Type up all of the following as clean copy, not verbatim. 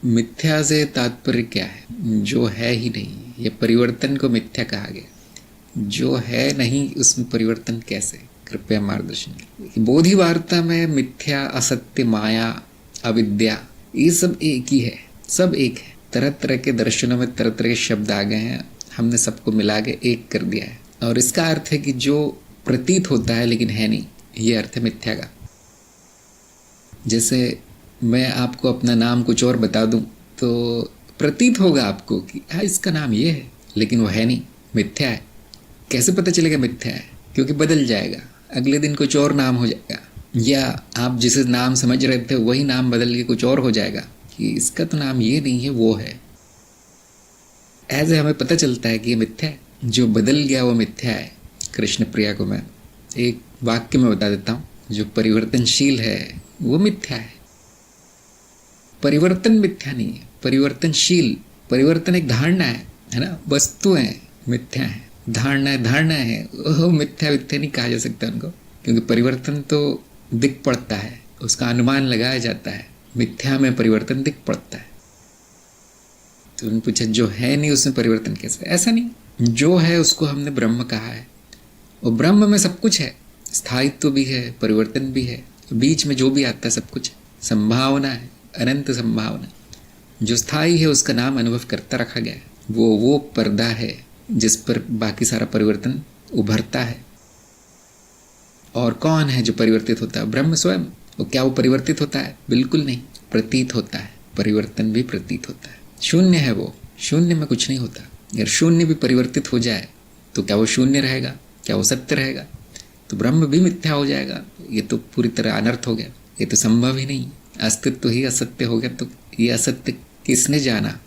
मिथ्या से तात्पर्य क्या है? जो है ही नहीं, ये परिवर्तन को मिथ्या कहा गया। जो है नहीं उसमें परिवर्तन कैसे? कृपया मार्गदर्शन। बोधि वार्ता में मिथ्या, असत्य, माया, अविद्या ये सब एक ही है, सब एक है। तरह तरह के दर्शनों में तरह तरह के शब्द आ गए हैं, हमने सबको मिला के एक कर दिया है। और इसका अर्थ है कि जो प्रतीत होता है लेकिन है नहीं, ये अर्थ है मिथ्या का। जैसे मैं आपको अपना नाम कुछ और बता दूं तो प्रतीत होगा आपको कि हाँ इसका नाम ये है, लेकिन वो है नहीं, मिथ्या है। कैसे पता चलेगा मिथ्या है? क्योंकि बदल जाएगा, अगले दिन कुछ और नाम हो जाएगा, या आप जिसे नाम समझ रहे थे वही नाम बदल के कुछ और हो जाएगा कि इसका तो नाम ये नहीं है, वो है। ऐसे हमें पता चलता है कि ये मिथ्या है, जो बदल गया वो मिथ्या है। कृष्ण प्रिया को मैं एक वाक्य में बता देता हूँ, जो परिवर्तनशील है वो मिथ्या है। परिवर्तन मिथ्या नहीं है, परिवर्तनशील। परिवर्तन एक धारणा है ना, वस्तुएं मिथ्या है, धारणा है, वो मिथ्या मिथ्या नहीं कहा जा सकता उनको, क्योंकि परिवर्तन तो दिख पड़ता है, उसका अनुमान लगाया जाता है। मिथ्या में परिवर्तन दिख पड़ता है। तो उन्होंने पूछा जो है नहीं उसमें परिवर्तन कैसे? ऐसा नहीं, जो है उसको हमने ब्रह्म कहा है, और ब्रह्म में सब कुछ है, स्थायित्व भी है, परिवर्तन भी है, बीच में जो भी आता है सब कुछ संभावना है, अनंत संभावना। जो स्थायी है उसका नाम अनुभव करता रखा गया है, वो पर्दा है जिस पर बाकी सारा परिवर्तन उभरता है। और कौन है जो परिवर्तित होता है? ब्रह्म स्वयं। और क्या वो परिवर्तित होता है? बिल्कुल नहीं, प्रतीत होता है। परिवर्तन भी प्रतीत होता है। शून्य है वो, शून्य में कुछ नहीं होता। अगर शून्य भी परिवर्तित हो जाए तो क्या वो शून्य रहेगा? क्या वो सत्य रहेगा? तो ब्रह्म भी मिथ्या हो जाएगा। ये तो पूरी तरह अनर्थ हो गया, ये तो संभव ही नहीं। अस्तित्व ही असत्य हो गया तो ये असत्य किसने जाना?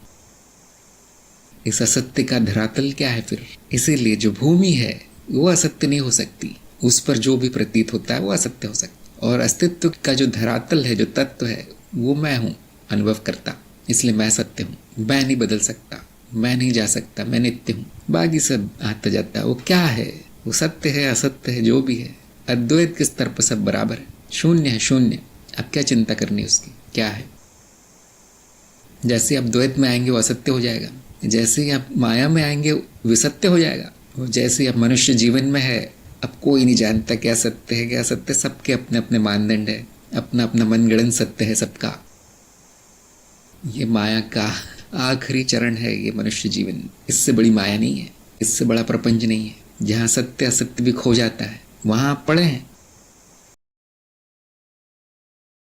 इस असत्य का धरातल क्या है फिर? इसीलिए जो भूमि है वो असत्य नहीं हो सकती, उस पर जो भी प्रतीत होता है वो असत्य हो सकता। और अस्तित्व का जो धरातल है, जो तत्व है, वो मैं हूँ, अनुभव करता। इसलिए मैं सत्य हूँ, मैं नहीं बदल सकता, मैं नहीं जा सकता, मैं नित्य हूँ। बाकी सब आता जाता है। वो क्या है? वो सत्य है, असत्य है, जो भी है, अद्वैत के स्तर पर सब बराबर है। शून्य है, शून्य। अब क्या चिंता करनी उसकी? क्या है? जैसे आप द्वैत में आएंगे वो असत्य हो जाएगा, जैसे ही आप माया में आएंगे विसत्य हो जाएगा। और जैसे आप मनुष्य जीवन में है, अब कोई नहीं जानता क्या सत्य है क्या असत्य, सबके अपने अपने मानदंड है, अपना अपना मनगढ़ंत सत्य है सबका। ये माया का आखिरी चरण है ये मनुष्य जीवन। इससे बड़ी माया नहीं है, इससे बड़ा प्रपंच नहीं है। जहाँ सत्य असत्य भी खो जाता है वहाँ आप पड़े हैं।